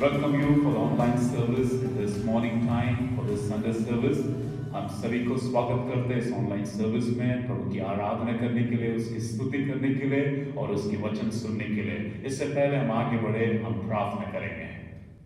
welcome you for the online service this morning time for this Sunday service. हम सभी को स्वागत करते हैं इस ऑनलाइन सर्विस में प्रभु की आराधना करने के लिए, उसकी स्तुति करने के लिए और उसके वचन सुनने के लिए। इससे पहले हम आगे बढ़े, हम प्रार्थना करेंगे।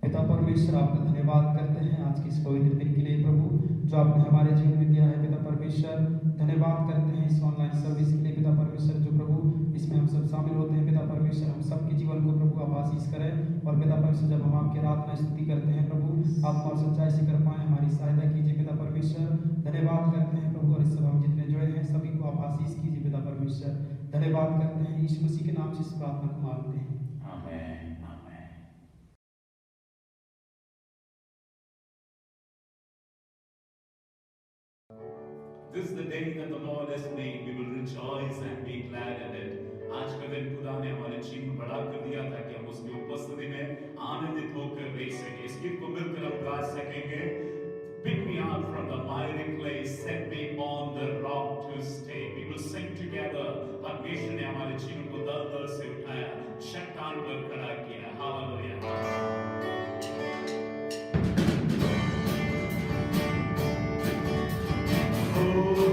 पिता परमेश्वर, आपका धन्यवाद करते हैं आज की इस पवित्र दिन के लिए प्रभु, जो आपने हमारे जीवन में दिया है। पिता परमेश्वर, धन्यवाद करते हैं इस ऑनलाइन सर्विस के लिए पिता परमेश्वर, जो प्रभु इसमें हम सब शामिल होते हैं। पिता परमेश्वर, हम सबके जीवन को प्रभु आप आशीष करें और पिता परमेश्वर, जब हम आपकी आराधना स्तुति करते हैं प्रभु, आप और सच्चाई से कर पाए, हमारी सहायता कीजिए पिता परमेश्वर। धन्यवाद करते हैं प्रभु, और इस सब हम जितने जुड़े हैं सभी को आप आशीष कीजिए पिता परमेश्वर। धन्यवाद करते हैं, यीशु मसीह के नाम से इस प्रार्थना को मांगते हैं, आमीन। This is the day that the Lord has made. We will rejoice and be glad in it. आज का दिन खुदा ने हमारे जीवन में बड़ा कर दिया था कि हम उसकी उपस्थिति में आनंदित होकर रह सके। इस गीत को मिलकर हम गा सकेंगे। Pick me up from the miry clay, set me on the rock to stay. We will sing together. परमेश्वर ने हमारे जीवन को दलदल से उठाया, चट्टान पर खड़ा किया। हालेलुया। Oh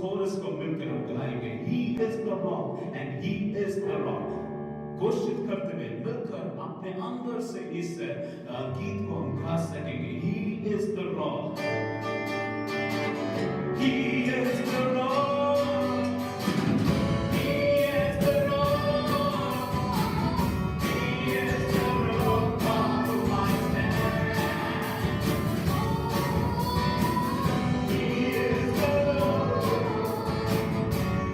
कोरस को मिलकर हम गाएंगे, He is the rock and He is the rock। घोषित करते हुए मिलकर अपने अंदर से इस गीत को हम गा सकेंगे। He is the rock, He is the rock, He is the rock, He is the rock of my stand, He is the rock,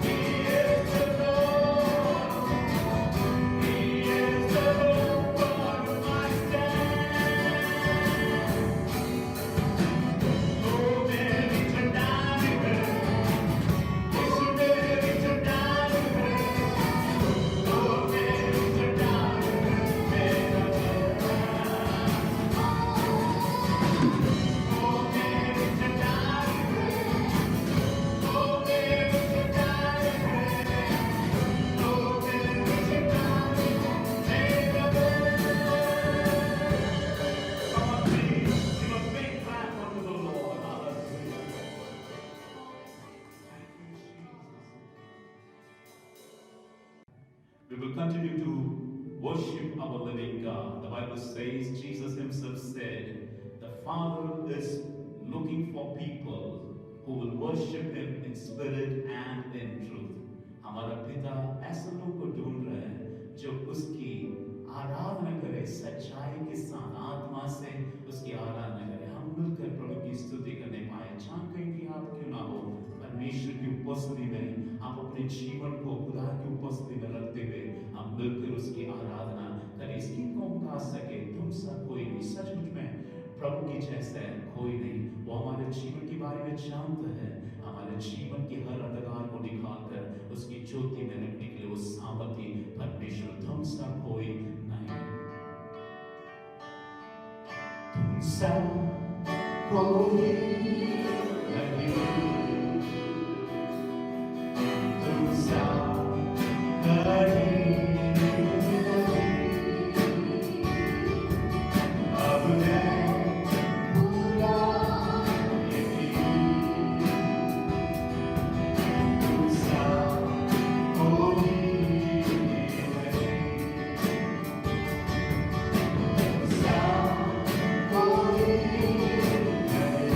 He is the rock, He is the rock of my stand। Oh, मेरी चट्टान है, यीशु मेरी चट्टान है, oh मेरी चट्टान है, मेरा oh मेरी चट्टान है, oh मेरी चट्टान है, oh मेरी चट्टान है, मेरा Come on, please, give a big clap unto the Lord. Hallelujah. Thank you, Jesus. We will continue to worship our living God. The Bible says, Jesus himself said, the Father is looking for people who will worship him in spirit and in truth. हमारा पिता ऐसे लोगों को ढूंढ रहे हैं जो उसकी आराधना करे, सच्चाई के साथ आत्मा से उसकी आराधना करे। हम मिलकर प्रभु की स्तुति करने पाए, चाहे कहीं भी आप क्यों ना हो, परमेश्वर की उपस्थिति में आप अपने जीवन को खुदा की उपस्थिति में रखते हुए हम मिलकर उसकी आराधना करें। इस गीत को हम गा सके, तुम सा कोई नहीं, सचमुच में प्रभु की जैसे कोई नहीं। वो हमारे जीवन के बारे में जानता है, हमारे जीवन के हर अंधकार को निकालकर उसकी ज्योति में रखने के लिए वो सामर्थी परमेश्वर, तुम सा कोई नहीं, तुम सा कोई नहीं, तुम सा कहीं नहीं, अब मैं पूरा यकीन, तुम सा कोई नहीं, तुम सा कोई नहीं,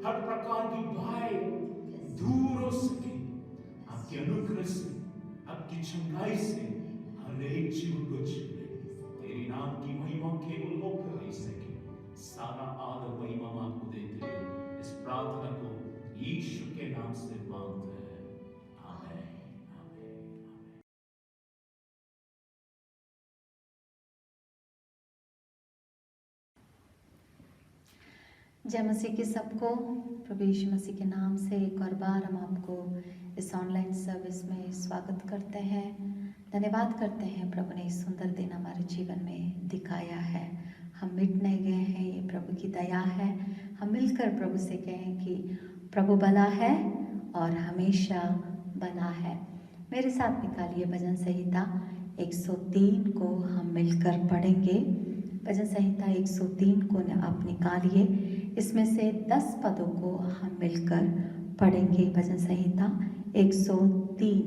हर प्रकार की भय दूर हो सके आपके अनुग्रह से, आपकी चंगाई से हर एक जीवन को छूए। तेरी नाम की महिमा केवल होकर रह सके। सारा आदर महिमा हम आपको देते हैं। इस प्रार्थना को यीशु के नाम से मांगते हैं, आमीन, आमीन, आमीन। जय मसीह के सबको, प्रभु यीशु मसीह के नाम से एक और बार हम आपको इस ऑनलाइन सर्विस में स्वागत करते हैं। धन्यवाद करते हैं प्रभु ने इस सुंदर दिन हमारे जीवन में दिखाया है। हम मिट नहीं गए हैं, ये प्रभु की दया है। हम मिलकर प्रभु से कहें कि प्रभु भला है और हमेशा बना है। मेरे साथ निकालिए भजन संहिता 103 को हम मिलकर पढ़ेंगे। भजन संहिता 103 को आप निकालिए, इसमें से 10 पदों को हम मिलकर पढ़ेंगे। भजन संहिता 103।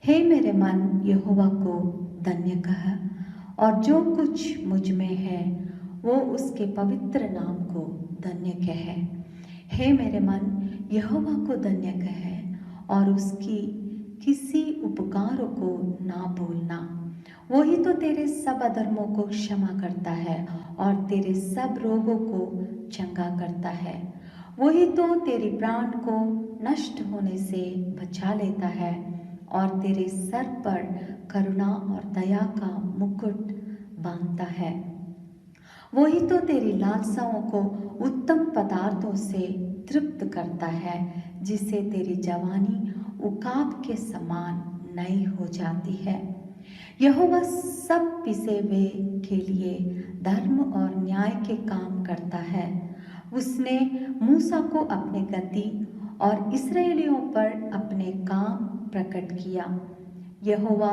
हे मेरे मन यहोवा को धन्य कह, और जो कुछ मुझ में है वो उसके पवित्र नाम को धन्य कहे। हे मेरे मन यहोवा को धन्य कहे और उसकी किसी उपकारों को ना भूलना। वही तो तेरे सब अधर्मों को क्षमा करता है और तेरे सब रोगों को चंगा करता है। वही तो तेरी प्राण को नष्ट होने से बचा लेता है और तेरे सर पर करुणा और दया का मुकुट बांधता है। वही तो तेरी लालसाओं को उत्तम पदार्थों से तृप्त करता है, जिससे तेरी जवानी उकाब के समान नई हो जाती है। यहोवा सब पिसे हुए के लिए धर्म और न्याय के काम करता है। उसने मूसा को अपने गति और इस्राएलियों पर अपने काम प्रकट किया। यहोवा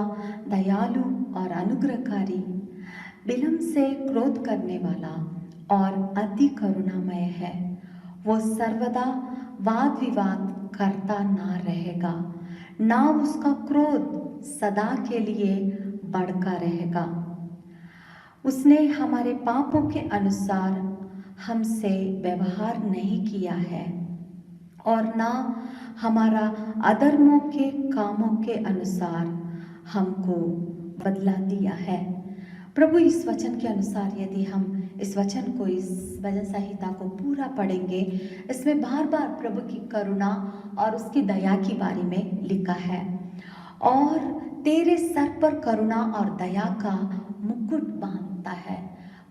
दयालु और अनुग्रहकारी, विलंब से क्रोध करने वाला और अति करुणामय है। वो सर्वदा वाद विवाद करता ना रहेगा, ना उसका क्रोध सदा के लिए बढ़ता रहेगा। उसने हमारे पापों के अनुसार हमसे व्यवहार नहीं किया है और ना हमारा अधर्मों के कामों के अनुसार हमको बदला दिया है। प्रभु इस वचन के अनुसार यदि हम इस वचन को, इस वचन संहिता को पूरा पढ़ेंगे, इसमें बार बार प्रभु की करुणा और उसकी दया के बारे में लिखा है। और तेरे सर पर करुणा और दया का मुकुट बांधता है।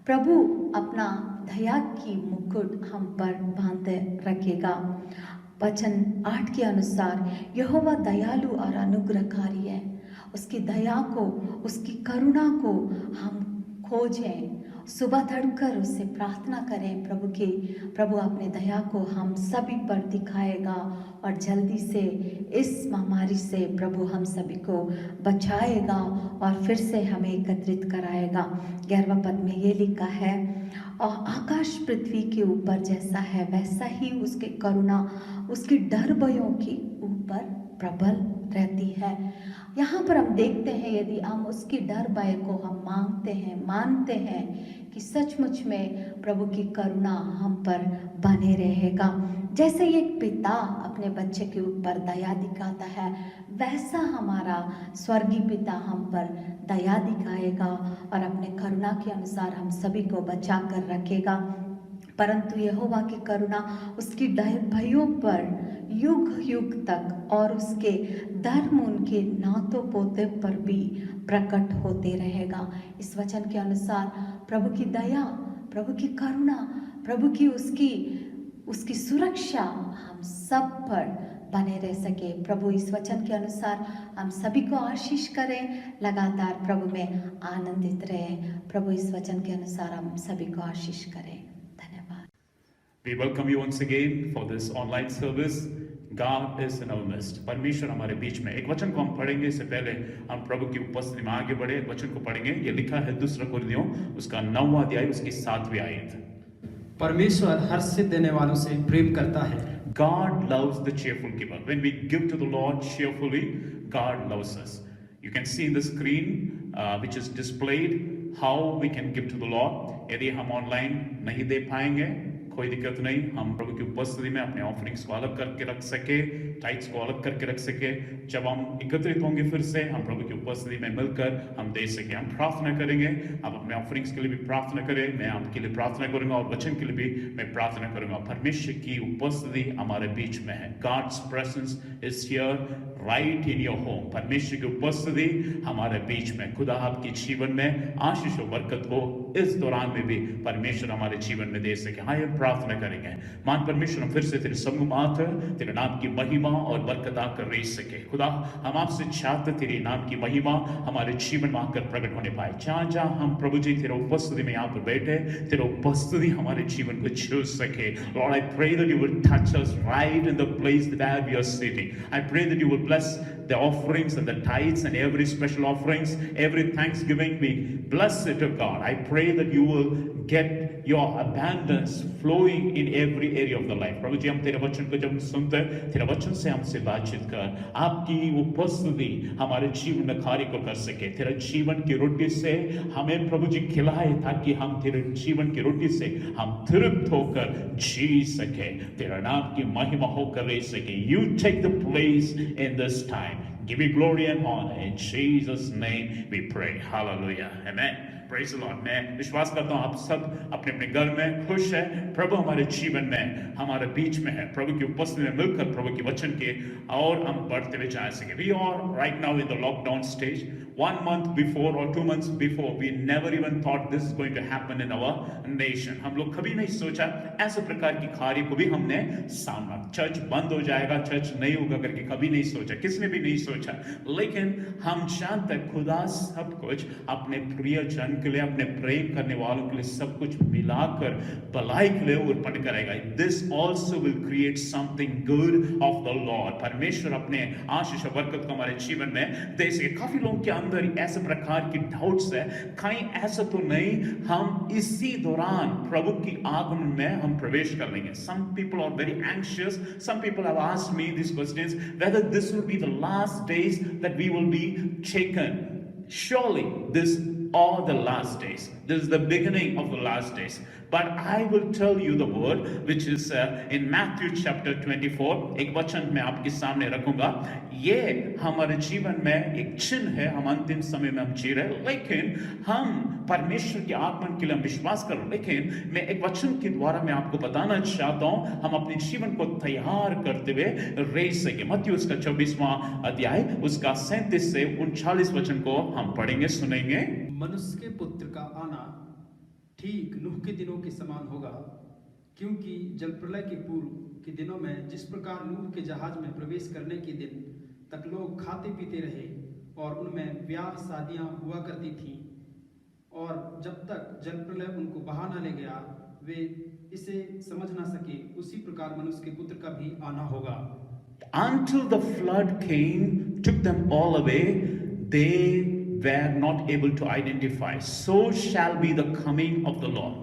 प्रभु अपना दया की मुकुट हम पर बांध रखेगा। वचन 8 के अनुसार यहोवा दयालु और अनुग्रहकारी है। उसकी दया को, उसकी करुणा को हम खोजें, सुबह तड़कर उससे प्रार्थना करें प्रभु अपने दया को हम सभी पर दिखाएगा और जल्दी से इस महामारी से प्रभु हम सभी को बचाएगा और फिर से हमें एकत्रित कराएगा। 11वां पद में ये लिखा है, और आकाश पृथ्वी के ऊपर जैसा है वैसा ही उसकी करुणा उसकी डर भयों के ऊपर प्रबल रहती है। यहाँ पर हम देखते हैं, यदि हम उसकी डर भय को हम मानते हैं कि सचमुच में प्रभु की करुणा हम पर बने रहेगा। जैसे एक पिता अपने बच्चे के ऊपर दया दिखाता है, वैसा हमारा स्वर्गीय पिता हम पर दया दिखाएगा और अपने करुणा के अनुसार हम सभी को बचा कर रखेगा। परंतु यहोवा की करुणा उसकी भयों पर युग युग तक और उसके धर्म उनके नातों पोते पर भी प्रकट होते रहेगा। इस वचन के अनुसार प्रभु की दया, प्रभु की करुणा, प्रभु की उसकी सुरक्षा हम सब पर बने रह सके। प्रभु इस वचन के अनुसार हम सभी को आशीष करें, लगातार प्रभु में आनंदित रहें। प्रभु इस वचन के अनुसार हम सभी को आशीष करें। धन्यवाद। We welcome you once again for this online service. God is in our midst. परमेश्वर हमारे बीच में। एक वचन को हम पढ़ेंगे, इससे पहले हम प्रभु की उपस्थिति में आगे बढ़े। एक वचन को पढ़ेंगे, ये लिखा है 2 कुरिन्थियों उसका 9वां अध्याय उसकी 7वीं आयत। परमेश्वर हर्ष देने वालों से प्रेम करता है। God loves the cheerful giver. When we give to the Lord cheerfully, God loves us. You can see in the screen which is displayed how we can give to the Lord. यदि हम online नहीं दे पाएंगे कोई दिक्कत नहीं, हम प्रभु की उपस्थिति में अपने ऑफरिंग्स को अलग करके रख सके, टाइट्स को अलग करके रख सके। जब हम एकत्रित होंगे फिर से हम प्रभु की उपस्थिति में मिलकर हम दे सके। हम प्रार्थना करेंगे, आप अपने ऑफरिंग्स के लिए भी प्रार्थना करें, मैं आपके लिए प्रार्थना करूंगा और वचन के लिए भी मैं प्रार्थना करूंगा। परमेश्वर की उपस्थिति हमारे बीच में है। God's presence is here right in your home. परमेश्वर की उपस्थिति हमारे बीच में। खुदा आपके जीवन में आशीष और बरकत को इस दौरान में भी परमेश्वर हमारे जीवन में दे सके। हाँ, प्रार्थना करेंगे। मान परमेश्वर, हम फिर से तेरे सम्मुख आकर तेरे नाम की महिमा और बरकत आकर रह सके। खुदा, हम आपसे चाहते तेरे नाम की महिमा हमारे जीवन में आकर प्रकट होने पाए। जहां जहां हम प्रभु जी तेरे उपस्थिति में यहाँ पर बैठे, तेरे उपस्थिति हमारे जीवन को छू सके। Lord, I pray that you will touch us right in the place that we are sitting. I pray that you will bless the offerings and the tithes and every special offerings, every thanksgiving, we bless it to God. I pray that you will get your abundance flowing in every area of the life. प्रभु जी, हम तेरे वचन को जब सुनते हैं, तेरे वचन से हमसे बातचीत कर, आपकी उपस्थिति हमारे जीवन में कार्य को कर सके। तेरे जीवन की रोटी से हमें प्रभु जी खिलाए, ताकि हम तेरे जीवन की रोटी से हम तृप्त होकर जी सके, तेरा नाम की महिमा होकर रह सके। You take the place in this time. Give you glory and honor. In Jesus' name we pray. Hallelujah. Amen. Praise the Lord. मैं विश्वास करता हूं आप सब अपने अपने घर में खुश है। प्रभु हमारे जीवन में हमारे बीच में है। प्रभु की उपस्थिति में मिलकर प्रभु के वचन के और हम बढ़ते हुए जा सके। We are right now in the lockdown stage. 1 month before or 2 months before, we never even thought this is going to happen in our nation. हम लोग कभी नहीं सोचा ऐसे प्रकार की कार्य को भी हमने सामना, चर्च बंद हो जाएगा, चर्च नहीं होगा करके कभी नहीं सोचा, किसने भी नहीं सोचा। लेकिन हम जानते हैं खुदा सब कुछ अपने प्रिय जन के लिए, अपने प्रेम करने वालों के लिए सब कुछ मिलाकर भलाई के लिए उत्पन्न करेगा। This also will create something good of the Lord. परमेश्वर अपने आशीष और बरकत को हमारे जीवन में दे सके। काफी लोगों के अंदर ऐसे प्रकार की डाउट्स है, कहीं ऐसा तो नहीं हम इसी दौरान प्रभु की आगमन में हम प्रवेश कर लेंगे। Some people are very anxious. Some people have asked me these questions whether this will be the last days that we will be taken. Surely this are the last days. This is the beginning of the last days. But I will tell you the word which is in Matthew chapter 24. एक वचन मैं आपके सामने रखूंगा। ये हमारे जीवन में एक चिन्ह है, हम अंतिम समय में हम जी रहे हैं, लेकिन हम परमेश्वर के आगमन के लिए हम विश्वास कर रहे हैं। लेकिन मैं एक वचन के द्वारा मैं आपको बताना चाहता हूं, हम अपने जीवन को तैयार करते हुए रह सके। मत्ती उसका 24वां अध्याय उसका 37 से 39 वचन को हम पढ़ेंगे, सुनेंगे। मनुष्य के पुत्र का आना ठीक नूह के दिनों के समान होगा, क्योंकि जल प्रलय के पूर्व के दिनों में जिस प्रकार नूह के जहाज में प्रवेश करने के दिन तक लोग खाते पीते रहे और उनमें ब्याह शादियां हुआ करती थीं, और जब तक जल प्रलय उनको बहा न ले गया वे इसे समझ ना सके, उसी प्रकार मनुष्य के पुत्र का भी आना होगा। Until the flood came, took them all away, they were not able to identify. So shall be the coming of the Lord.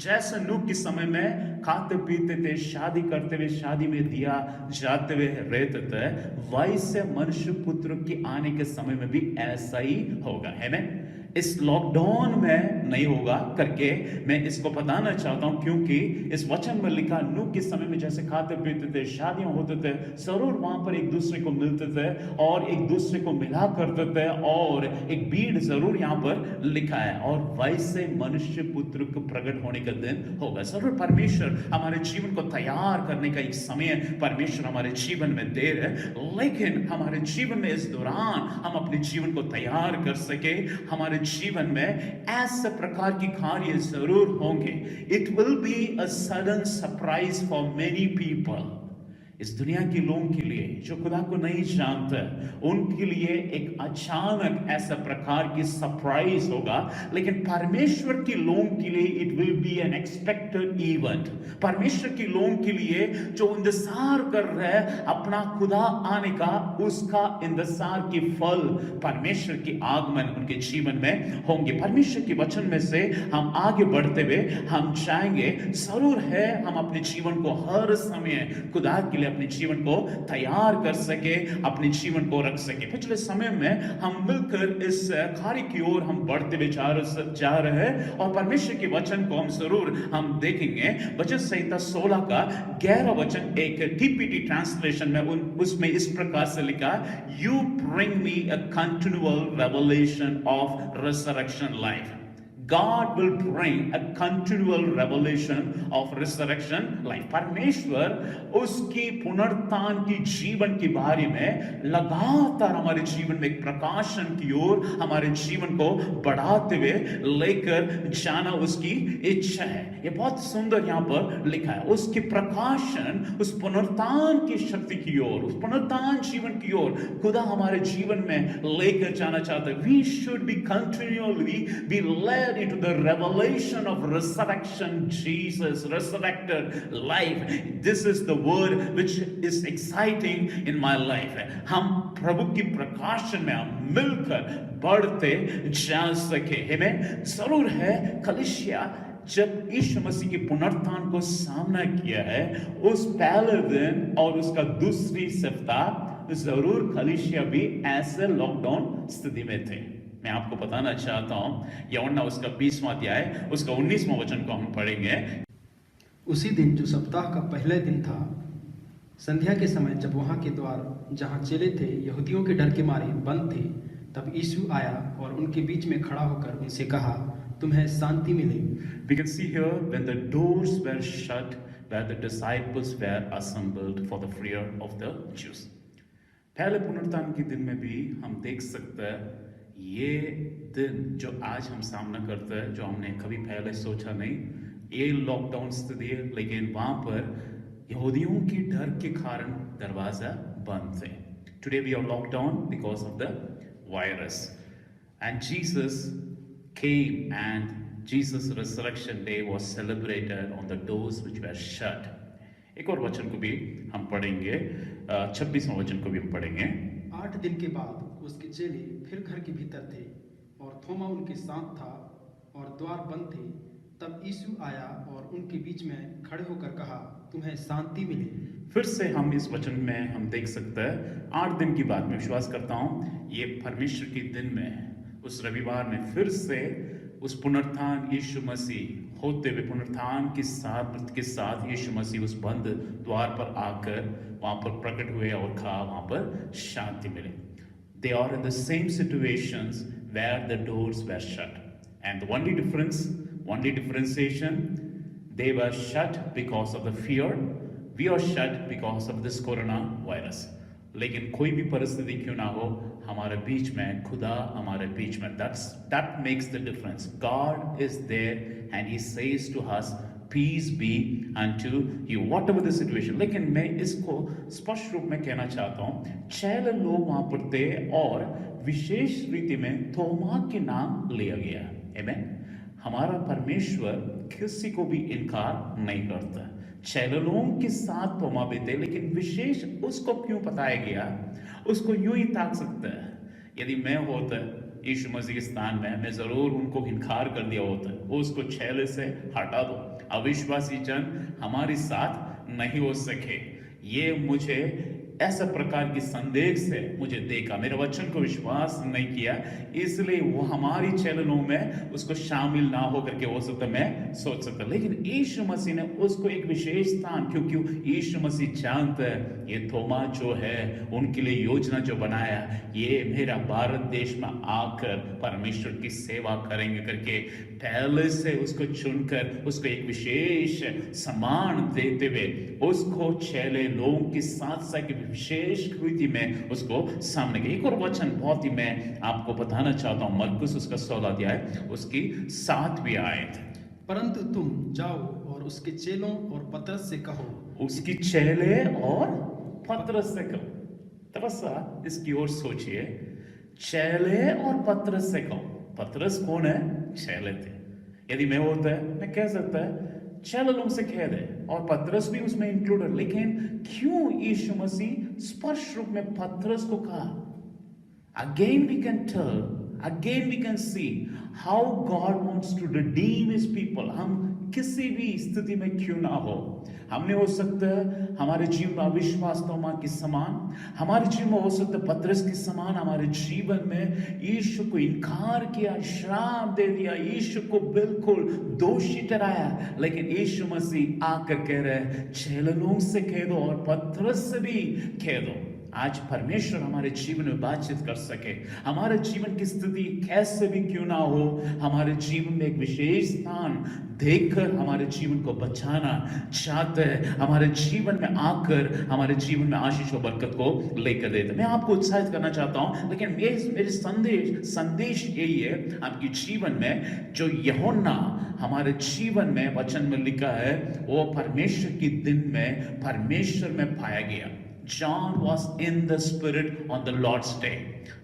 जैसे नूह के समय में खाते पीते थे, शादी करते हुए, शादी में दिया जाते हुए रहते थे, वैसे मनुष्य पुत्र के आने के समय में भी ऐसा ही होगा, है ना? इस लॉकडाउन में नहीं होगा करके मैं इसको बताना चाहता हूं, क्योंकि इस वचन में लिखा नूह के समय में जैसे खाते पीते थे, शादियां होते थे, जरूर वहां पर एक दूसरे को मिलते थे और एक दूसरे को मिला करते थे, और एक भीड़ जरूर यहां पर लिखा है, और वैसे मनुष्य पुत्र को प्रकट होने का दिन होगा। जरूर परमेश्वर हमारे जीवन को तैयार करने का एक समय परमेश्वर हमारे जीवन में दे रहे, लेकिन हमारे जीवन में इस दौरान हम अपने जीवन को तैयार कर सके, हमारे जीवन में ऐसे प्रकार की कार्य जरूर होंगे। It will be a sudden surprise for many people. इस दुनिया के लोगों के लिए जो खुदा को नहीं जानते, उनके लिए एक अचानक ऐसा प्रकार की सरप्राइज होगा, लेकिन परमेश्वर के लोगों के लिए it will be N expected event. परमेश्वर के लोगों के लिए जो इंतजार कर रहे हैं अपना खुदा आने का, उसका इंतजार के फल परमेश्वर के आगमन उनके जीवन में होंगे। परमेश्वर के वचन में से हम आगे बढ़ते हुए हम जाएंगे। जरूर है हम अपने जीवन को हर समय खुदा के लिए अपने जीवन को तैयार कर सके, अपने जीवन को रख सके। पिछले समय में हम मिलकर इस कार्य की ओर हम बढ़ते हुए जा रहे हैं, और परमेश्वर के वचन को हम जरूर हम देखेंगे। वचन संहिता 16 का 11 वचन एक टीपीटी ट्रांसलेशन में उसमें इस प्रकार से लिखा, you bring me a continual revelation of resurrection life. God will bring a continual revelation of resurrection life. परमेश्वर उसकी पुनरुत्थान की जीवन के बारे में लगातार हमारे जीवन में एक प्रकाशन की ओर हमारे जीवन को बढ़ाते हुए लेकर जाना उसकी इच्छा है। ये बहुत सुंदर यहाँ पर लिखा है, उसके प्रकाशन, उस पुनरुत्थान की शक्ति की ओर, उस पुनरुत्थान जीवन की ओर खुदा हमारे जीवन में लेकर जाना चाहता है। We should be continually be led into the revelation of resurrection, Jesus resurrected life. This is the word which is exciting in my life. हम प्रभु की प्रकाशन में हम मिलकर बढ़ते जा सके। हमें जरूर है कलीसिया जब यीशु मसीह के पुनरुत्थान को सामना किया है, उस पहले दिन और उसका दूसरी सप्ताह जरूर कलीसिया भी ऐसे लॉकडाउन स्थिति में थे। मैं आपको बताना चाहता हूं, यूहन्ना उसका 20वां अध्याय उसका 19वां वचन को हम पढ़ेंगे। उसी दिन जो सप्ताह का पहले दिन था, संध्या के समय जब वहां के द्वार जहां चेले थे यहूदियों के डर के मारे बंद थे, तब यीशु आया और उनके बीच में खड़ा होकर उनसे कहा, तुम्हें शांति मिले। We can see here when the doors were shut, where the disciples were assembled for the fear of the Jews. पहले पुनरुत्थान के दिन में भी हम देख सकते हैं ये दिन जो आज हम सामना करते हैं, जो हमने कभी पहले सोचा नहीं, ये लॉकडाउन स्थिति है, लेकिन वहां पर यहूदियों के डर के कारण दरवाजा बंद थे. Today we are locked down because of the virus, and Jesus came and Jesus' resurrection day was celebrated on the doors which were shut. एक और वचन को भी हम पढ़ेंगे, 26वां वचन को भी हम पढ़ेंगे. 8 दिन के बाद उसके चेले फिर घर के भीतर थे और थोमा उनके साथ था और द्वार बंद थे. तब यीशु आया और उनके बीच में खड़े होकर कहा, तुम्हें शांति मिले. फिर से हम इस वचन में हम देख सकते हैं 8 दिन की बात में विश्वास करता हूँ ये परमेश्वर के दिन में, उस रविवार में फिर से उस पुनरुत्थान यीशु मसीह होते हुए पुनरुत्थान के साथ यीशु मसीह उस बंद द्वार पर आकर वहां पर प्रकट हुए और कहा वहां पर शांति मिले. They are in the same situations where the doors were shut, and the only differentiation, they were shut because of the fear. We are shut because of this coronavirus. लेकिन कोई भी परिस्थिति क्यों ना हो, हमारे बीच में खुदा हमारे बीच में, that makes the difference. God is there and he says to us, peace be unto you, whatever the situation. लेकिन मैं इसको स्पष्ट रूप में कहना चाहता हूँ, 6 लोग वहां पर थे और विशेष रीति में थोमा के नाम लिया गया. आमीन. हमारा परमेश्वर किसी को भी इनकार नहीं करता. 6 लोगों के साथ थोमा भी थे, लेकिन विशेष उसको क्यों बताया गया, उसको यूं ही ताक सकता है. यदि मैं होता यीशु मसीह के स्थान में, मैं जरूर उनको इनकार कर दिया होता, उसको 6 से हटा दो, अविश्वासी जन हमारे साथ नहीं हो सके. ये मुझे ऐसा प्रकार की संदेश से मुझे देखा, मेरे वचन को विश्वास नहीं किया, इसलिए वो हमारी चैनलों में उसको शामिल ना हो करके हो सकता मैं सोच सकता. लेकिन यीशु मसीह ने उसको एक विशेष स्थान, क्योंकि यीशु मसीह जानता है ये थोमा जो है उनके लिए योजना जो बनाया, ये मेरा भारत देश में आकर परमेश्वर की सेवा करेंगे करके पहले से उसको चुनकर उसको एक विशेष सम्मान देते हुए उसको 6 लोगों के साथ विशेष कृति में उसको सामने गए. एक और वचन बहुत ही मैं आपको बताना चाहता हूं, मरकुस उसका 16 अध्याय उसकी 7वीं आयत. परंतु तुम जाओ और उसके चेलों और पतरस से कहो. उसकी चेले और पतरस से कहो. तबस्सा इसकी ओर सोचिए, चेले और पतरस से कहो. पतरस कौन है? चेले थे. यदि मैं होता है मैं कह सकता है 6 लोगों से कह दे और पतरस भी उसमें इंक्लूड है. लेकिन क्यों यीशु मसीह स्पष्ट रूप में पतरस को कहा? Again we can tell, again we can see how God wants to redeem his people. हम किसी भी स्थिति में क्यों ना हो, हमने हो सकता है हमारे जीवन में अविश्वास थोमा के समान, हमारे जीवन में हो सकता है पतरस के समान हमारे जीवन में यीशु को इनकार किया, श्राप दे दिया, यीशु को बिल्कुल दोषी ठहराया. लेकिन यीशु मसीह आकर कह रहे हैं 6 लोगों से कह दो और पतरस से भी कह दो. आज परमेश्वर हमारे जीवन में बातचीत कर सके, हमारे जीवन की स्थिति कैसे भी क्यों ना हो, हमारे जीवन में एक विशेष स्थान देखकर हमारे जीवन को बचाना चाहते हैं, हमारे जीवन में आकर हमारे जीवन में आशीष और बरकत को लेकर देते. मैं आपको उत्साहित करना चाहता हूं, लेकिन मेरे संदेश यही है आपके जीवन में, जो यूहन्ना हमारे जीवन में वचन में लिखा है वो परमेश्वर के दिन में परमेश्वर में पाया गया. John was in the Spirit on the Lord's day.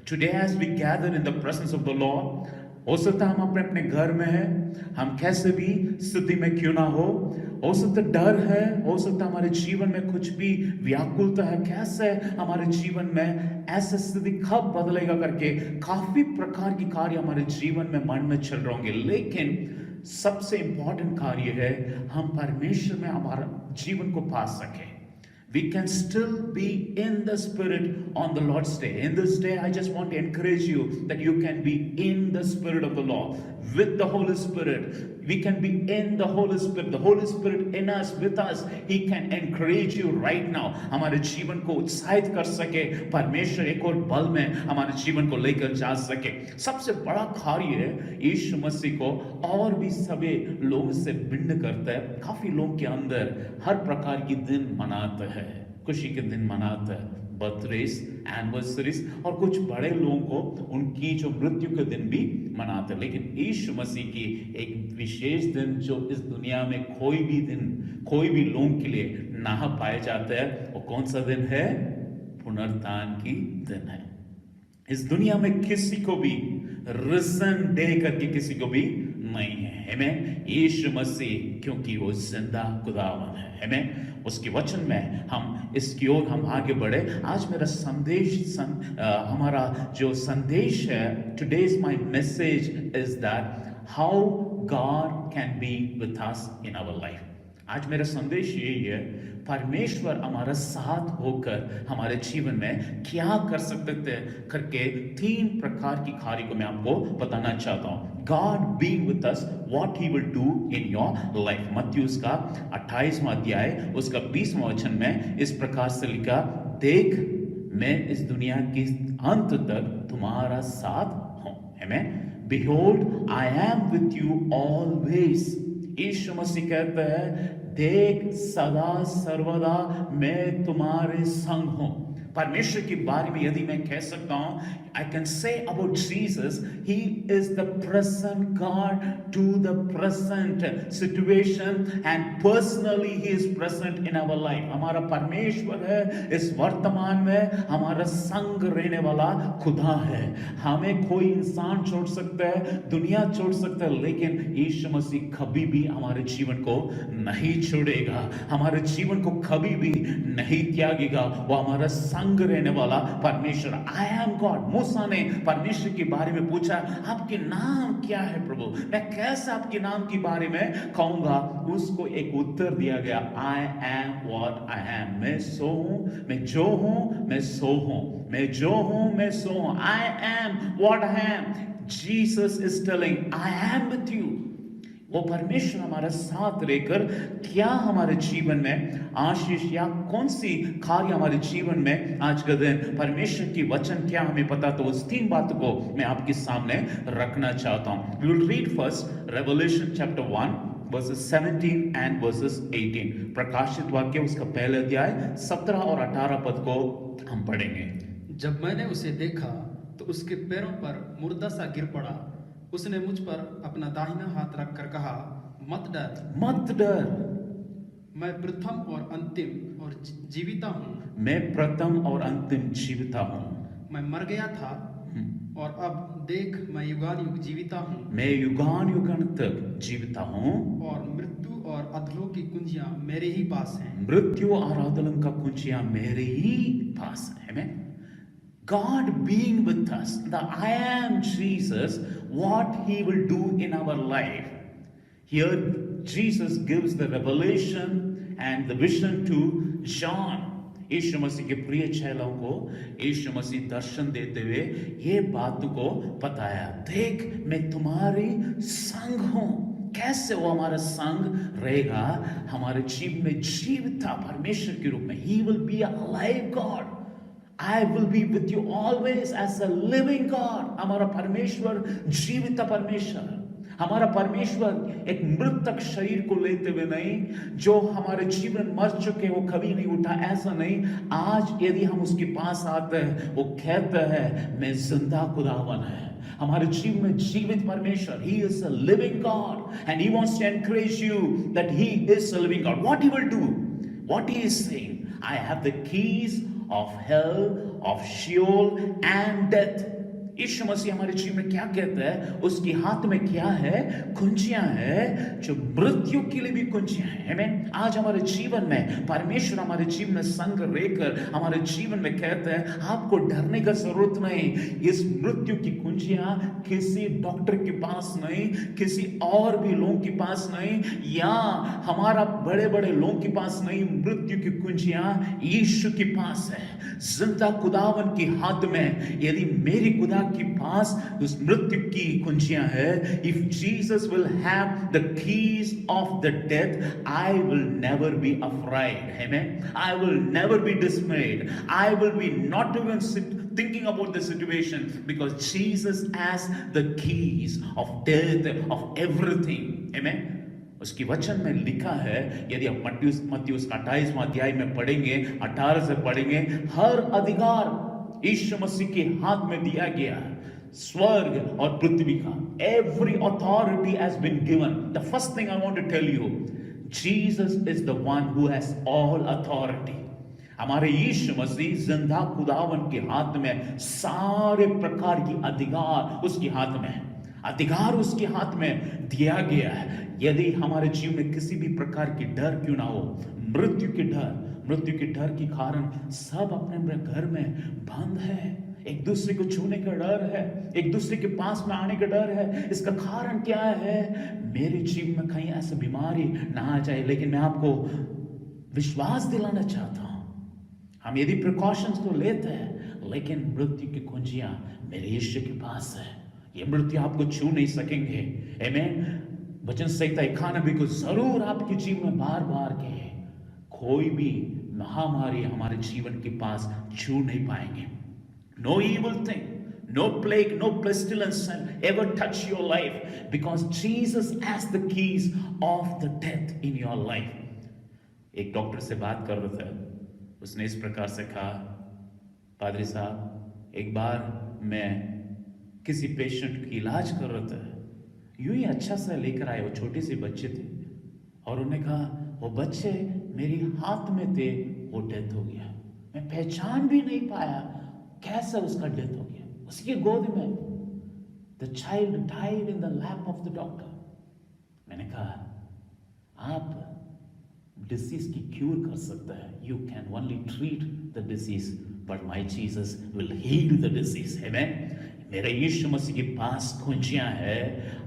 Today as we gather in the presence of the Lord, हो सकता हम अपने घर में हैं, हम कैसे भी स्थिति में क्यों ना हो सकता डर है, हो सकता हमारे जीवन में कुछ भी व्याकुलता है, कैसे हमारे जीवन में ऐसा स्थिति कब बदलेगा करके काफी प्रकार की कार्य हमारे जीवन में मन में चल रहे होंगे. लेकिन सबसे इंपॉर्टेंट कार्य है हम परमेश्वर में हमारा जीवन को पा सके. We can still be in the Spirit on the Lord's day. In this day, I just want to encourage you that you can be in the Spirit of the Lord. With the Holy Spirit, we can be in the Holy Spirit. The Holy Spirit in us, with us, He can encourage you right now. हमारे जीवन को उत्साहित कर सके, परमेश्वर एक और बल में हमारे जीवन को लेकर जा सके। सबसे बड़ा कार्य यीशु मसीह को और भी सभी लोगों से भिन्न करता है। काफी लोगों के अंदर हर प्रकार की दिन मनाते हैं, खुशी के दिन मनाते हैं, बर्थडेज, एनिवर्सरीज, और कुछ बड़े लोगों को उनकी जो मृत्यु के दिन भी मनाते हैं। लेकिन यीशु मसीह की एक विशेष दिन जो इस दुनिया में कोई भी लोगों के लिए ना पाए जाते हैं, वो कौन सा दिन है? पुनरुत्थान की दिन है। इस दुनिया में किसी को भी रिजन डे करके किसी को भी नहीं है। हमें यीशु मसीह, क्योंकि वो जिंदा खुदावन है, हमें उसके वचन में हम इसकी ओर हम आगे बढ़े। आज मेरा हमारा जो संदेश है, today's my message is that how God can be with us in our life. आज मेरा संदेश यही है, परमेश्वर हमारा साथ होकर हमारे जीवन में क्या कर सकते थे करके 3 प्रकार की कार्य को मैं आपको बताना चाहता हूं। God being with us, what he will do in your life. मत्ती उसका 28वां अध्याय उसका 20वां वचन में इस प्रकार से लिखा, देख मैं इस दुनिया के अंत तक तुम्हारा साथ हूं। आमीन। Behold, I am with you always. यीशु मसीह कहते हैं, देख सदा सर्वदा मैं तुम्हारे संग हूं। परमेश्वर के बारे में यदि मैं कह सकता हूं, I can say about Jesus, He is the present God to the present situation, and personally He is present in our life. हमारा परमेश्वर है, इस वर्तमान में हमारा संग रहने वाला खुदा है। हमें कोई इंसान छोड़ सकता है, दुनिया छोड़ सकता है, लेकिन यीशु मसीह कभी भी हमारे जीवन को नहीं छोड़ेगा, हमारे जीवन को कभी भी नहीं त्यागेगा। वो हमारा संग रहने वाला परमेश्वर। I am God। मूसा ने परमेश्वर के बारे में पूछा, आपके नाम क्या है प्रभु? मैं कैसे आपके नाम के बारे में कहूंगा? उसको एक उत्तर दिया गया, I am what I am। मैं सो हूं, मैं जो हूं, मैं सो हूं, मैं जो हूं, मैं सो हूं। I am what I am। Jesus is telling, I am with you। वो परमेश्वर हमारे साथ रहकर क्या हमारे जीवन में आशीष या कौन सी कार्य हमारे जीवन में आज का दिन परमेश्वर की वचन क्या हमें पता, तो उस 3 बातों को मैं आपके सामने रखना चाहता हूं। We will read first Revelation chapter 1 verses 17 and verses 18। प्रकाशित वाक्य उसका पहला अध्याय 17 और 18 पद को हम पढ़ेंगे। जब मैंने उसे देखा तो उसके पैरों पर मुर्दा सा गिर पड़ा। उसने मुझ पर अपना दाहिना हाथ रखकर कहा, मत डर, मत डर, मैं प्रथम और अंतिम और जीविता हूँ। मैं प्रथम और अंतिम जीविता हूँ। मैं मर गया था और अब देख मैं युगान युग जीविता हूँ। मैं युगान युगान तक जीविता हूँ। और मृत्यु और अधलों की कुंजियां मेरे ही पास हैं। मृत्यु और अधलों का कुंजियां मेरे ही पास है। God being with us, the I am Jesus, what He will do in our life. Here Jesus gives the revelation and the vision to John। यीशु मसीह के प्रिय चेलों को यीशु मसीह दर्शन देते हुए ये बात को बताया, देख मैं तुम्हारे संग हूं। कैसे वो हमारा संग रहेगा? हमारे जीवन में जीविता परमेश्वर के रूप में। He will be a alive God। I will be with you always as a living God। हमारा परमेश्वर जीवित परमेश्वर। हमारा परमेश्वर एक मृतक शरीर को लेते हुए नहीं, जो हमारे जीवन मर चुके वो कभी नहीं उठा, ऐसा नहीं। आज यदि हम उसके पास आते हैं, वो कहता है मैं जिंदा खुदावन है। हमारे जीवन में जीवित परमेश्वर, He is a living God and He wants to encourage you that He is a living God। What He will do, what He is saying, I have the keys of hell, of Sheol and death। यीशु मसीह हमारे जीवन में क्या कहता है? उसके हाथ में क्या है? कुंजियां है, जो मृत्यु के लिए भी कुंजियां है। आमीन। आज हमारे जीवन में परमेश्वर हमारे जीवन में संग रहकर हमारे जीवन में कहता है आपको डरने का जरूरत नहीं। इस मृत्यु की कुंजियां किसी डॉक्टर के पास नहीं, किसी और भी लोगों के पास नहीं, या हमारा बड़े बड़े लोगों के पास नहीं। मृत्यु की कुंजियां यीशु के पास है, जिंदा खुदावन के हाथ में। यदि मेरी खुदा के पास उस मृत्यु की कुंजियां है, if Jesus will have the keys of the death, I will never be afraid. आमीन। I will never be dismayed. I will be not even thinking about the situation, because Jesus has the keys of death, of everything. Amen. उसकी वचन में लिखा है, यदि आप मत्ती उसका 28वां अध्याय में पढ़ेंगे, 18 से पढ़ेंगे, हर अधिकार यीशु मसीह के हाथ में दिया गया है, स्वर्ग और पृथ्वी का। Every authority has been given. The first thing I want to tell you, Jesus is the one who has all authority. हमारे यीशु मसीह जिंदा खुदावन के हाथ में सारे प्रकार की अधिकार उसके हाथ में है। अधिकार उसके हाथ में दिया गया है। यदि हमारे जीवन में किसी भी प्रकार की डर क्यों ना हो, मृत्यु के डर के कारण सब अपने अपने घर में बंद है। एक दूसरे को छूने का डर है, एक दूसरे के पास में आने का डर है। इसका कारण क्या है? मेरे जीवन में कहीं ऐसा बीमारी ना आ जाए। लेकिन मैं आपको विश्वास दिलाना चाहता हूं, हम यदि प्रिकॉशंस तो लेते हैं, लेकिन मृत्यु की कुंजियां मेरे यीशु के पास है। ये मृत्यु आपको छू नहीं सकेंगे। आमीन। वचन संहिता 91 को जरूर आपके जीवन में बार बार कहे, कोई भी महामारी हमारे जीवन के पास छू नहीं पाएंगे। No evil thing, no plague, no pestilence shall ever touch your life, because Jesus has the keys of the death in your life. एक डॉक्टर से बात कर रहा था, उसने इस प्रकार से कहा, पादरी साहब, एक बार मैं किसी पेशेंट की इलाज कर रहा था, यूं ही अच्छा सा लेकर आए, वो छोटे से बच्चे थे, और उन्होंने कहा वो बच्चे मेरे हाथ में थे, वो डेथ हो गया। मैं पहचान भी नहीं पाया कैसा उसका डेथ हो गया। उसकी गोद में the child died in the lap of the doctor. मैंने कहा आप डिसीज की क्यूर कर सकता है, you can only treat the disease, but my Jesus will heal the disease. आमीन। मेरे यीशु मसीह के पास कुंजियां है,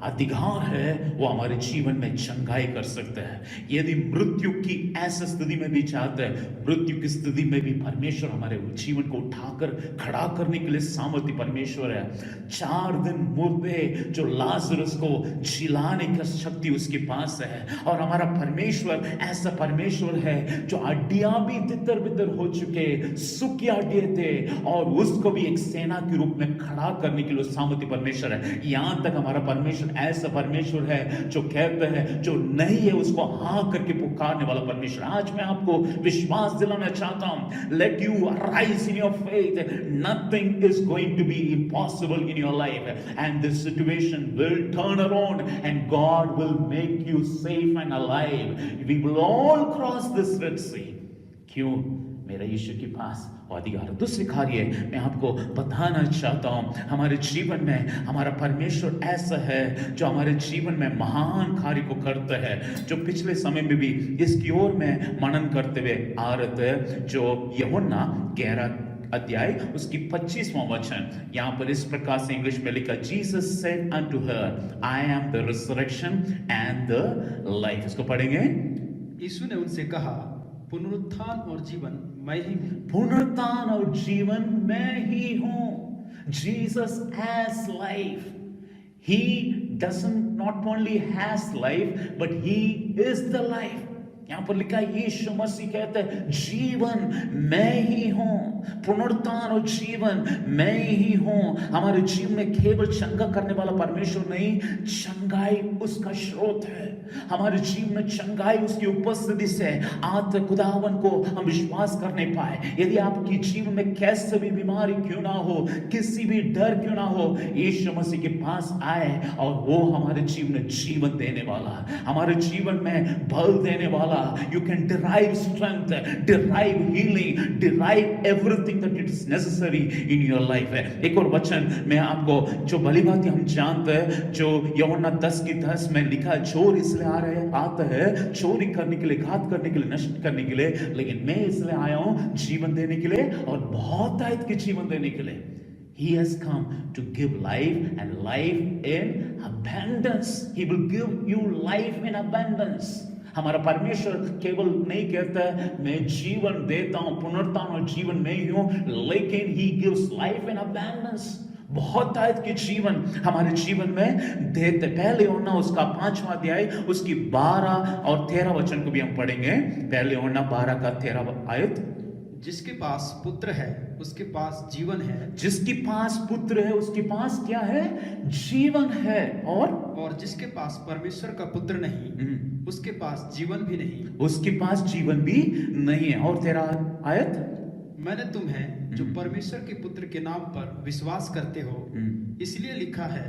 अधिकार है, वो हमारे जीवन में चंगाई कर सकता है। यदि मृत्यु की ऐसी स्थिति में भी चाहता है, मृत्यु की स्थिति में भी परमेश्वर हमारे जीवन को उठाकर खड़ा करने के लिए सामर्थ्य परमेश्वर है। 4 दिन मुर्दे जो लाजरस को जिलाने का शक्ति उसके पास है। और हमारा परमेश्वर ऐसा परमेश्वर है जो हड्डियां भी तितर बितर हो चुके, सूखी हड्डियां थे, और उसको भी एक सेना के रूप में खड़ा करने के लिए सामर्थ्य परमेश्वर है। यहां तक हमारा परमेश्वर ऐसा परमेश्वर है जो कहता है जो नहीं है उसको हाँ करके पुकारने वाला परमेश्वर। आज मैं आपको विश्वास दिलाना चाहता हूं, let you rise in your faith, nothing is going to be impossible in your life, and this situation will turn around and God will make you safe and alive. We will all cross this Red Sea. क्यों? मेरा यीशु के पास अधिकार। दूसरी कार्य मैं आपको बताना चाहता हूं, हमारे जीवन में हमारा परमेश्वर ऐसा है जो हमारे जीवन में महान कार्य को करता है, जो पिछले समय में भी इसकी ओर में मनन करते हुए आ रहे थे। जो यूहन्ना 11 अध्याय उसकी 25वां वचन, यहां पर इस प्रकार से इंग्लिश में लिखा, Jesus said unto her, I am the resurrection and the life. इसको पढ़ेंगे। यीशु ने उनसे कहा, पुनरुत्थान और जीवन मैं ही हूं। पुनरुत्थान और जीवन मैं ही हूं। Jesus has life. He doesn't not only has life, but he is the life. यहां पर लिखा है यीशु मसीह कहते हैं जीवन मैं ही हूं, पुनरुत्थान और जीवन मैं ही हूं। हमारे जीवन में केवल चंगा करने वाला परमेश्वर नहीं, चंगाई उसका स्रोत है। हमारे जीवन में चंगाई उसकी उपस्थिति से आज तक खुदावन को हम विश्वास करने पाए। यदि आपके जीवन में कैसे भी बीमारी क्यों ना हो, किसी भी डर क्यों ना हो, यीशु मसीह के पास आए और वो हमारे जीवन में जीवन देने वाला, हमारे जीवन में बल देने वाला वाला, you can derive strength, derive healing, derive everything that it is necessary in your life. एक और वचन मैं आपको, जो भली बात हम जानते हैं, जो यूहन्ना 10:10 में लिखा, चोर इसलिए आता है चोरी करने के लिए, घात करने के लिए, नष्ट करने के लिए, लेकिन मैं इसलिए आया हूं जीवन देने के लिए, और बहुत आयत के जीवन देने के लिए. He has come to give life and life in abundance. He will give you life in abundance. हमारा परमेश्वर केवल नहीं कहता है मैं जीवन देता हूं, पुनरुत्थान और जीवन में ही हूं, लेकिन He gives life in abundance. बहुत आयत के जीवन हमारे जीवन में देते. पहले यूहन्ना उसका 5वां अध्याय उसकी 12 और 13 वचन को भी हम पढ़ेंगे. पहले यूहन्ना 12 का 13 आयत. जिसके पास पुत्र है उसके पास जीवन है. जिसके पास पुत्र है उसके पास क्या है? जीवन है. और जिसके पास परमेश्वर का पुत्र नहीं उसके पास जीवन भी नहीं. उसके पास जीवन भी नहीं है. और 13 आयत. मैंने तुम्हें जो परमेश्वर के पुत्र के नाम पर विश्वास करते हो इसलिए लिखा है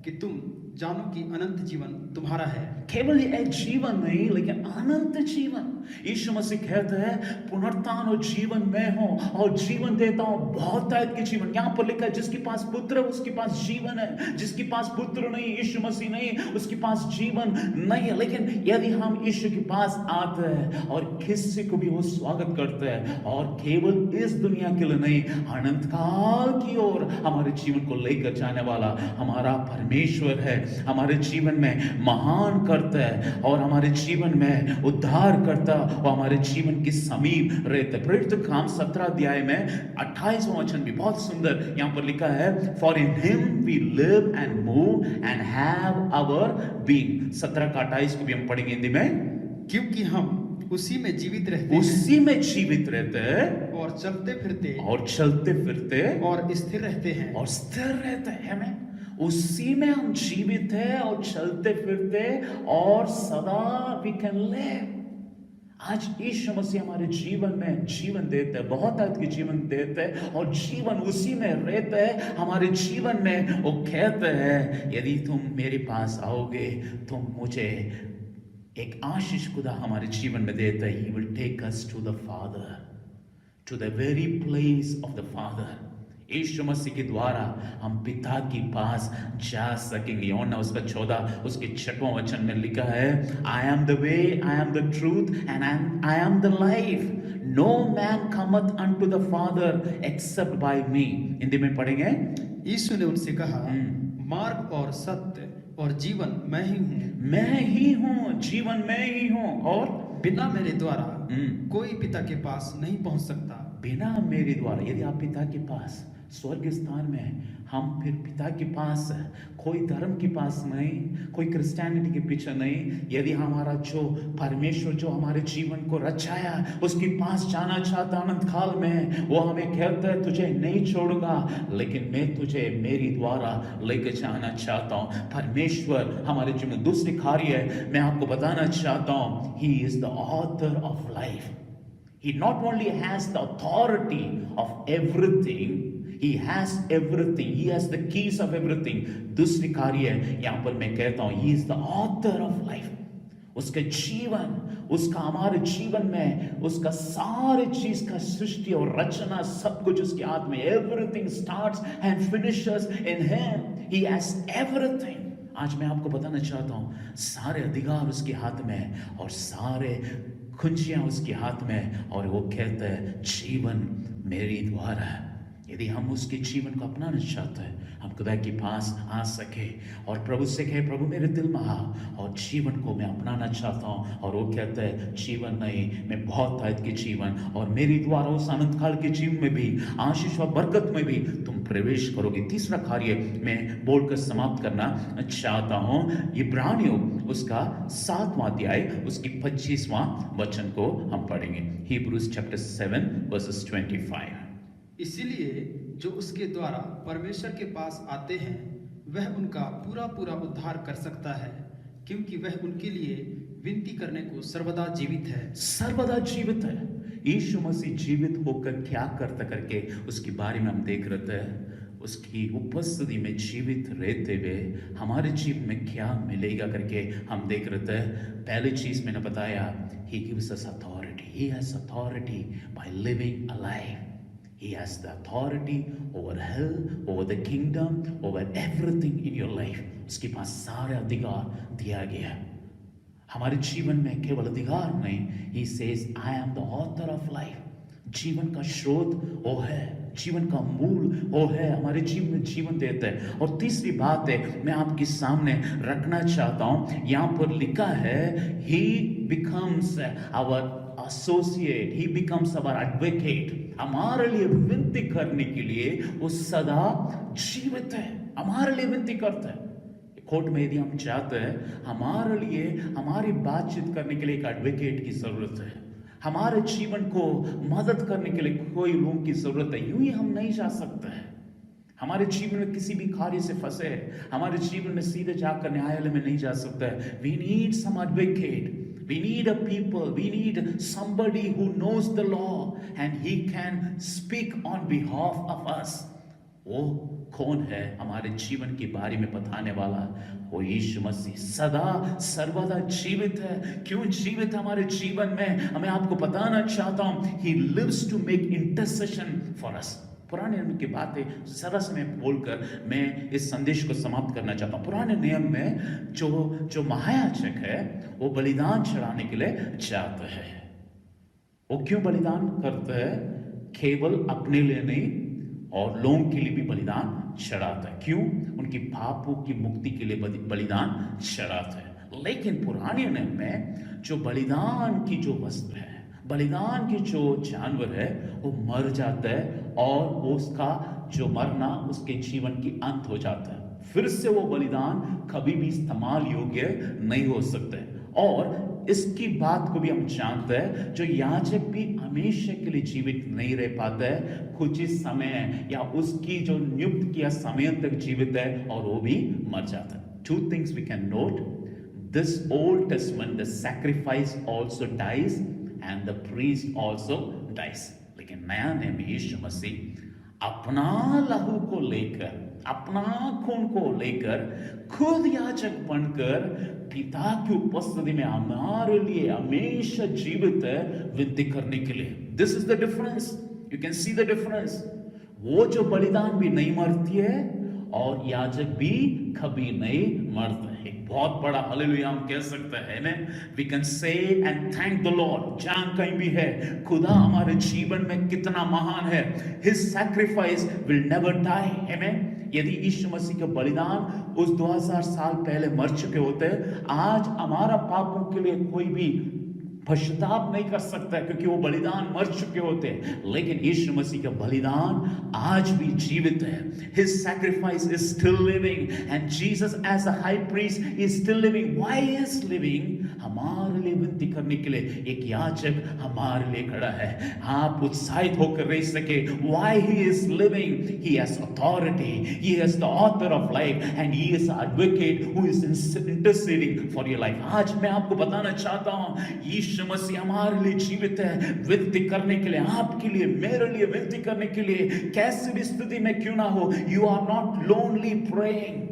कि तुम जानो कि अनंत जीवन तुम्हारा है. केवल एक जीवन नहीं, लेकिन अनंत जीवन. यीशु मसीह कहते हैं पुनरुत्थान और जीवन में हूं और जीवन देता हूं, बहुत आयत के जीवन. यहां पर लिखा है जिसके पास पुत्र है उसके पास जीवन है. जिसके पास पुत्र नहीं, यीशु मसीह नहीं, उसके पास जीवन नहीं है. लेकिन यदि हम यीशु के पास आते हैं और किसी को भी वो स्वागत करते हैं, और केवल इस दुनिया के लिए नहीं, अनंत काल की ओर हमारे जीवन को लेकर जाने वाला हमारा परमेश्वर है. हमारे जीवन में महान करता है और हमारे जीवन में उद्धार करता और हमारे जीवन के समीप रहता है. प्रेरित काम 17 अध्याय में 28वां वचन भी बहुत सुंदर यहां पर लिखा है, for in him we live and move and have our being. 17 का 28 को भी हम पढ़ेंगे हिंदी में. क्योंकि हम उसी में जीवित रहते उसी में जीवित रहते हैं और चलते फिरते और चलते फिरते और स्थिर रहते हैं. और स्थिर रहते हैं. हमें उसी में हम जीवित हैं और चलते फिरते और सदा वी कैन लिव. आज यीशु मसीह हमारे जीवन में जीवन देते हैं, बहुत आयत के जीवन देते हैं और जीवन उसी में रहते हैं. हमारे जीवन में वो कहते हैं यदि तुम मेरे पास आओगे तो मुझे एक आशीष खुदा हमारे जीवन में देता है. He will take us to the Father, to the very place of the Father. यीशु मसीह के द्वारा हम पिता के पास जा सकेंगे. यूहन्ना उसका 14 उसके 6वां वचन में लिखा है, I am the way, I am the truth and I am the life. No man cometh unto the Father except by me. Hindi में पढ़ेंगे. यीशु ने उनसे कहा, मार्ग और सत्य और जीवन मैं ही हूँ. मैं ही हूँ, जीवन मैं ही हूँ, और बिना मेरे द्वारा कोई पिता के पास नहीं पहुंच सकता. बिना मेरे द्वारा, यदि आप पिता के पास स्वर्ग स्थान में, हम फिर पिता के पास, कोई धर्म के पास नहीं, कोई क्रिश्चियनिटी के पीछे नहीं. यदि हमारा जो परमेश्वर जो हमारे जीवन को रचाया उसके पास जाना चाहता अनंत काल में, वो हमें कहता है तुझे नहीं छोड़ूंगा, लेकिन मैं तुझे मेरी द्वारा लेकर जाना चाहता हूँ. परमेश्वर हमारे जीवन में दूसरी कार्य है मैं आपको बताना चाहता हूँ. He is the author of life. He not only has the authority of everything, he has everything. He has the keys of everything. दूसरी कार्य है यहाँ पर मैं कहता हूँ, he is the author of life. उसके जीवन, उसका हमारे जीवन में उसका सारे चीज का सृष्टि और रचना सब कुछ उसके हाथ में. Everything starts and finishes in him. He has everything. आज मैं आपको बताना चाहता हूँ सारे अधिकार उसके हाथ में और सारे कुंजियां उसके हाथ में, और वो कहता है जीवन मेरी द्वारा. यदि हम उसके जीवन को अपनाना चाहते हैं, हम खुदा के पास आ सके और प्रभु से कहे प्रभु मेरे दिल में आ और जीवन को मैं अपनाना चाहता हूँ. और वो कहता है जीवन नहीं, मैं बहुत आयत के जीवन और मेरी द्वारा उस अनंत काल के जीवन में भी, आशीष और बरकत में भी तुम प्रवेश करोगे. तीसरा कार्य मैं बोलकर समाप्त करना चाहता हूँ. इब्रानियों उसका 7वां अध्याय उसकी 25वां वचन को हम पढ़ेंगे. Hebrews chapter 7 verses 25. इसीलिए जो उसके द्वारा परमेश्वर के पास आते हैं वह उनका पूरा पूरा उद्धार कर सकता है, क्योंकि वह उनके लिए विनती करने को सर्वदा जीवित है. सर्वदा जीवित है. यीशु मसीह जीवित होकर क्या करता करके उसके बारे में हम देख रहे थे. उसकी उपस्थिति में जीवित रहते हुए हमारे जीवन में क्या मिलेगा करके हम देख रहे थे। पहली चीज मैंने बताया, He gives us authority. He has authority by living alive. He has the authority over hell, over the kingdom, over everything in your life. उसके पास सारे अधिकार दिया गया। हमारे जीवन में केवल अधिकार नहीं, He says, I am the author of life. जीवन का स्रोत वो है, जीवन का मूल वो है, हमारे जीवन में जीवन देता है। और तीसरी बात है मैं आपके सामने रखना चाहता हूं, यहां पर लिखा है He becomes our associate, He becomes our advocate. हमारे लिए विनती करने के लिए वो सदा जीवित है, हमारे लिए विनती करता है। कोर्ट में यदि हम चाहते हैं, हमारे लिए हमारी बातचीत करने के लिए एक एडवोकेट की जरूरत है, हमारे जीवन को मदद करने के लिए कोई लोगों की जरूरत है। यूं ही हम नहीं जा सकते हैं। हमारे जीवन में किसी भी कार्य से फंसे, हमारे जीवन में सीधे जाकर न्यायालय में नहीं जा सकते। We need some advocate, we need a people, we need somebody who knows the law and he can speak on behalf of us. वो कौन है हमारे जीवन के बारे में बताने वाला? वो यीशु मसीह सदा सर्वदा जीवित है। क्यों जीवित हमारे जीवन में, मैं आपको बताना चाहता हूं, He lives to make intercession for us. पुराने नियम की बातें सरस में बोलकर मैं इस संदेश को समाप्त करना चाहता हूं। पुराने नियम में जो महायाजक है वो बलिदान चढ़ाने के लिए जाते हैं। वो क्यों बलिदान करते हैं? केवल अपने लिए नहीं और लोगों के लिए भी बलिदान चढ़ाता है। क्यों? उनकी पापों की मुक्ति के लिए बलिदान चढ़ाता है। लेकिन पुराने नियम में जो बलिदान की जो वस्तु है, बलिदान की जो जानवर है वो मर जाता है और उसका जो मरना उसके जीवन की अंत हो जाता है। फिर से वो बलिदान कभी भी इस्तेमाल योग्य नहीं हो सकता है। और इसकी बात को भी हम जानते हैं, जो याजक भी हमेशा के लिए जीवित नहीं रह पाता है, कुछ ही समय या उसकी जो नियुक्त किया समय तक जीवित है और वो भी मर जाता है। Two things we can note. This Old Testament, the sacrifice also dies and the priest also dies. लेकिन नया नियम में यीशु मसीह अपना लहू को लेकर, अपना खून को लेकर खुद याजक बनकर पिता की उपस्थिति में हमारे लिए हमेशा जीवित है विनती करने के लिए। This is the difference, you can see the difference. वो जो बलिदान भी नहीं मरती है और याजक भी कभी नहीं मरता है। एक बहुत बड़ा हालेलुया हम कह सकते हैं ना। We can say and thank the Lord. जहां कहीं भी है, खुदा हमारे जीवन में कितना महान है। His sacrifice will never die. Amen. यदि यीशु मसीह का बलिदान उस 2000 साल पहले मर चुके होते, आज हमारा पापों के लिए कोई भी पश्चाताप नहीं कर सकता क्योंकि वो बलिदान मर चुके होते हैं। लेकिन यीशु मसीह का बलिदान आज भी जीवित है। His sacrifice is still living and Jesus as a high priest is still living. Why is living? हमारे लिए विनती करने के लिए एक याजक हमारे लिए खड़ा है। आप उत्साहित होकर रह सके। Why he is living? He has authority. He has the author of life and he is an advocate who is interceding for your life. आज मैं आपको बताना चाहता हूँ, यीशु मसीह हमारे लिए जीवित है विनती करने के लिए, आपके लिए, मेरे लिए विनती करने के लिए। कैसी भी स्थिति में क्यों ना हो, you are not lonely praying.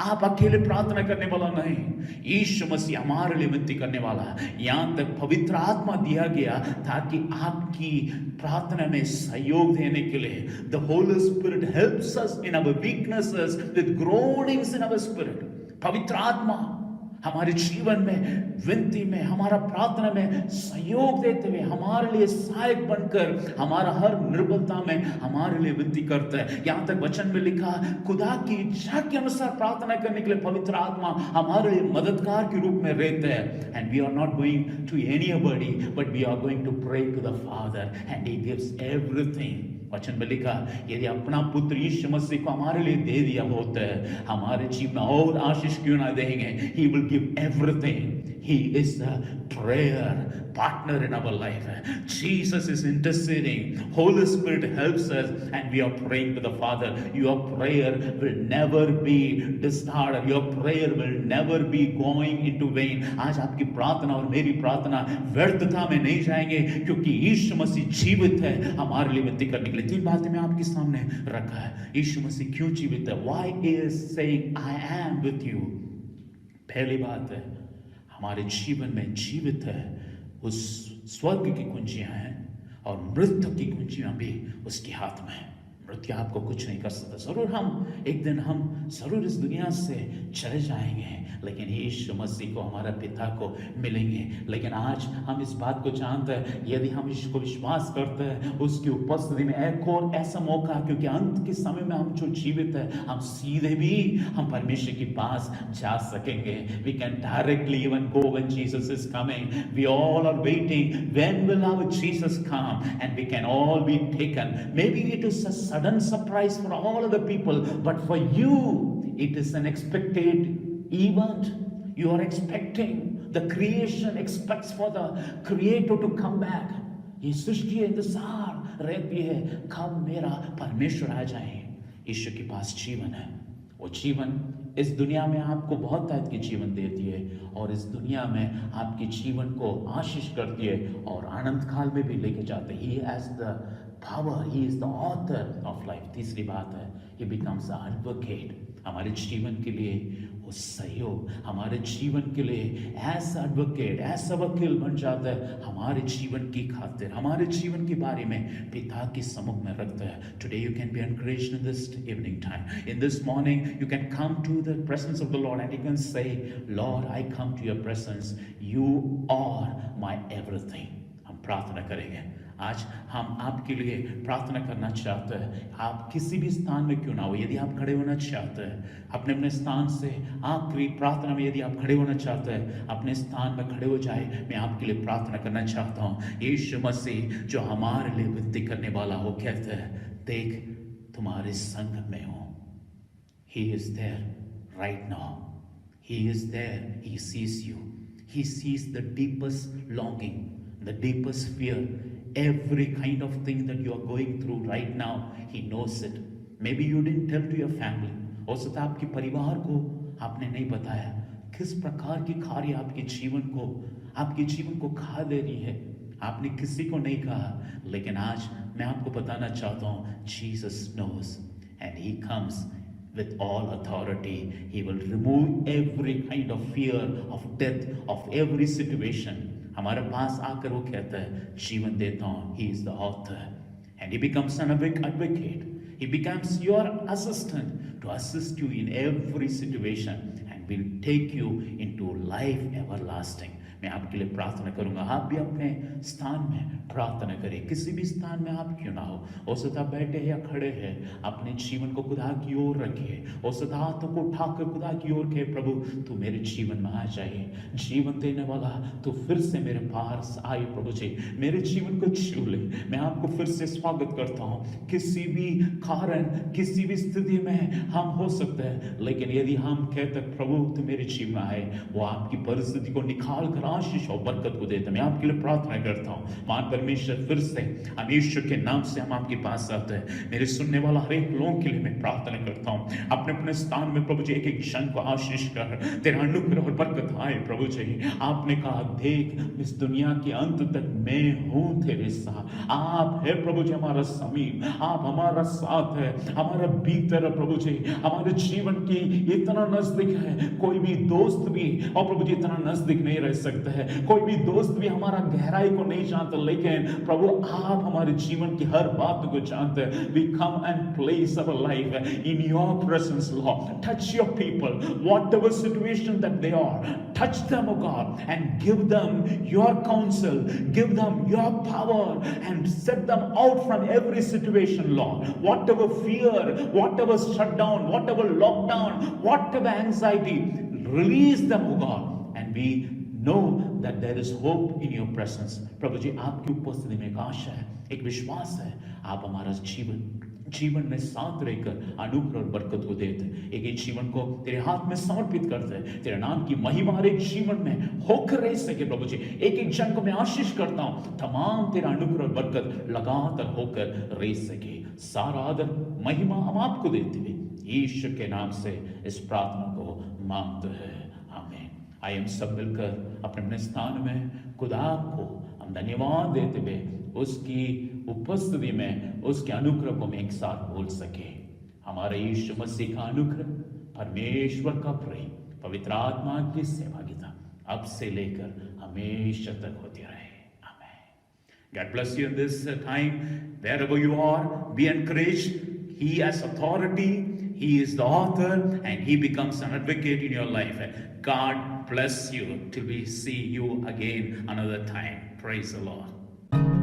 आप अकेले प्रार्थना करने वाला नहीं, यीशु मसीह हमारे लिए विनती करने वाला है। यहां तक पवित्र आत्मा दिया गया ताकि आपकी प्रार्थना में सहयोग देने के लिए। The Holy Spirit helps us in our weaknesses with groanings in our spirit. पवित्र आत्मा हमारे जीवन में, विनती में, हमारा प्रार्थना में सहयोग देते हुए हमारे लिए सहायक बनकर हमारा हर निर्बलता में हमारे लिए विनती करता है। यहां तक वचन में लिखा, खुदा की इच्छा के अनुसार प्रार्थना करने के लिए पवित्र आत्मा हमारे लिए मददगार के रूप में रहते हैं। And we are not going to anybody but we are going to pray to the Father and he gives everything. वचन में लिखा, यदि अपना पुत्र यीशु मसीह को हमारे लिए दे दिया होता है, हमारे जीवन में और आशीष क्यों ना देंगे। He will give everything. He is the prayer partner in our life. Jesus is interceding. Holy Spirit helps us, and we are praying to the Father. Your prayer will never be disturbed. Your prayer will never be going into vain. आज आपकी प्रार्थना और मेरी प्रार्थना व्यर्थता में नहीं जाएंगे, क्योंकि यीशु मसीह जीवित है हमारे लिए विनती करने के लिए। 3 बातें मैं आपके सामने रखा है। यीशु मसीह क्यों जीवित है? Why is saying I am with you? पहली बात है, हमारे जीवन में जीवित है, उस स्वर्ग की कुंजियां हैं और मृत्यु की कुंजियां भी उसके हाथ में है। मृत्यु आपको कुछ नहीं कर सकता। जरूर हम एक दिन हम जरूर इस दुनिया से चले जाएंगे, लेकिन यीशु मसीह को, हमारा पिता को मिलेंगे। लेकिन आज हम इस बात को जानते हैं, यदि हम इसको विश्वास करते हैं, उसकी उपस्थिति में एक और ऐसा मौका, क्योंकि अंत के समय में हम जो जीवित है, हम सीधे भी हम परमेश्वर के पास जा सकेंगे। We can directly even go when Jesus is coming. We all are waiting. When will our Jesus come? And we can all be taken. Maybe it is a sudden surprise for all other people, but for you, it is an expected event. You are expecting, the creation expects for the creator to come back. ये सृष्टि इंतजार रहती है कब मेरा परमेश्वर आ जाए। ईश्वर के पास जीवन है, वो जीवन इस दुनिया में आपको बहुत तरह की जीवन देती है, और इस दुनिया में आपके जीवन को आशीष करती है और आनंद काल में भी लेके जाते हैं। He has the power, he is the author of life. तीसरी बात है, he becomes an advocate. हमारे जीवन के लिए वो सहयोग, हमारे जीवन के लिए ऐसा एडवोकेट, ऐसा वकील बन जाता है, हमारे जीवन की खातिर, हमारे जीवन के बारे में पिता के सम्मुख में रखता है। Today you can be encouraged in this evening time. In this morning you can come to the presence of the Lord and you can say, Lord, I come to your presence. You are my everything. हम प्रार्थना करेंगे। आज हम आपके लिए प्रार्थना करना चाहते हैं। आप किसी भी स्थान में क्यों ना हो, यदि आप खड़े होना चाहते हैं अपने अपने स्थान से, आखिरी प्रार्थना में यदि आप खड़े होना चाहते हैं, अपने स्थान में खड़े हो जाए। मैं आपके लिए प्रार्थना करना चाहता हूँ। यीशु मसीह जो हमारे लिए विनती करने वाला हो, कहते हैं, देख तुम्हारे संग में हूँ। He is there right now. He is there. He sees you. He sees the deepest longing, the deepest fear, every kind of thing that you are going through right now. He knows it. Maybe you didn't tell to your family. हो सकता है आपके परिवार को आपने नहीं बताया किस प्रकार की कार्य आपके जीवन को खा दे रही है। आपने किसी को नहीं कहा, लेकिन आज मैं आपको बताना चाहता हूँ, Jesus knows and he comes with all authority. He will remove every kind of fear of death, of every situation. हमारे पास आकर वो कहता है, जीवन देता हूँ। He is the author and he becomes an advocate. He becomes your assistant to assist you in every situation and will take you into life everlasting. मैं आपके लिए प्रार्थना करूंगा। आप भी अपने स्थान में प्रार्थना करें, किसी भी स्थान में आप क्यों ना हो सकता बैठे या खड़े हैं, अपने जीवन को खुदा की ओर रखिए। हो सकता हाथों को उठाकर खुदा की ओर कहे, प्रभु तू मेरे जीवन में आ जाइए, जीवन देने वाला तू फिर से मेरे पास आए। प्रभु जी मेरे जीवन को छू ले। मैं आपको फिर से स्वागत करता हूँ। किसी भी कारण, किसी भी स्थिति में हम हो सकते हैं, लेकिन यदि हम कहते प्रभु तू मेरे जीवन में आए, वो आपकी परिस्थिति को निकाल कर आशीष और बरकत को देता। मैं आपके लिए प्रार्थना करता हूँ। मान परमेश्वर फिर से हम ईश्वर के नाम से हम आपके पास आते हैं। मेरे सुनने वाला हर एक लोगों के लिए मैं प्रार्थना करता हूँ, अपने अपने स्थान में प्रभु जी एक एक जन को आशीष कर, तेरा अनुग्रह और बरकत आए। प्रभु जी आपने कहा देख इस दुनिया के अंत तक मैं हूँ तेरे साथ। आप है प्रभु जी हमारा समीप, आप हमारा साथ है, हमारा भीतर है। प्रभु जी हमारे जीवन की इतना नजदीक है, कोई भी दोस्त भी और प्रभु जी इतना नजदीक नहीं रह सकता है, कोई भी दोस्त भी हमारा गहराई को नहीं जानता, लेकिन प्रभु आप हमारे जीवन की हर बात को जानते हैं। We come and place our life in your presence, Lord. Touch your people, whatever situation that they are, touch them, O God, and give them your counsel, give them your power, and set them out from every situation, Lord. Whatever fear, whatever shutdown, whatever lockdown, whatever anxiety, release them, O God, and we know that there is hope in your presence. प्रभु जी आपकी उपस्थिति में एक आशा है, एक विश्वास है, आप हमारा जीवन में साथ रहकर अनुग्रह और बरकत को देते। एक जीवन को तेरे हाथ में समर्पित करते हैं, तेरे नाम की महिमा हर एक जीवन में होकर रह सके प्रभु जी। एक जन को मैं आशीष करता हूं, तमाम तेरा अनुग्रह और बरकत लगातार होकर रह सके। सारा आदर महिमा हम आपको देते हुए यीशु के नाम से इस प्रार्थना को मांगते हैं, आमीन। आइए हम सब मिलकर अपने अपने स्थान में खुदा को हम धन्यवाद देते हुए उसकी उपस्थिति में उसके अनुग्रह को हम एक साथ बोल सके। हमारे यीशु मसीह का अनुग्रह, परमेश्वर का प्रेम, पवित्र आत्मा की सहभागिता अब से लेकर हमेशा तक होती रहे, आमीन। God bless you in this time. Wherever you are, be encouraged. He has authority. He is the author and he becomes an advocate in your life. God bless you till we see you again another time. Praise the Lord.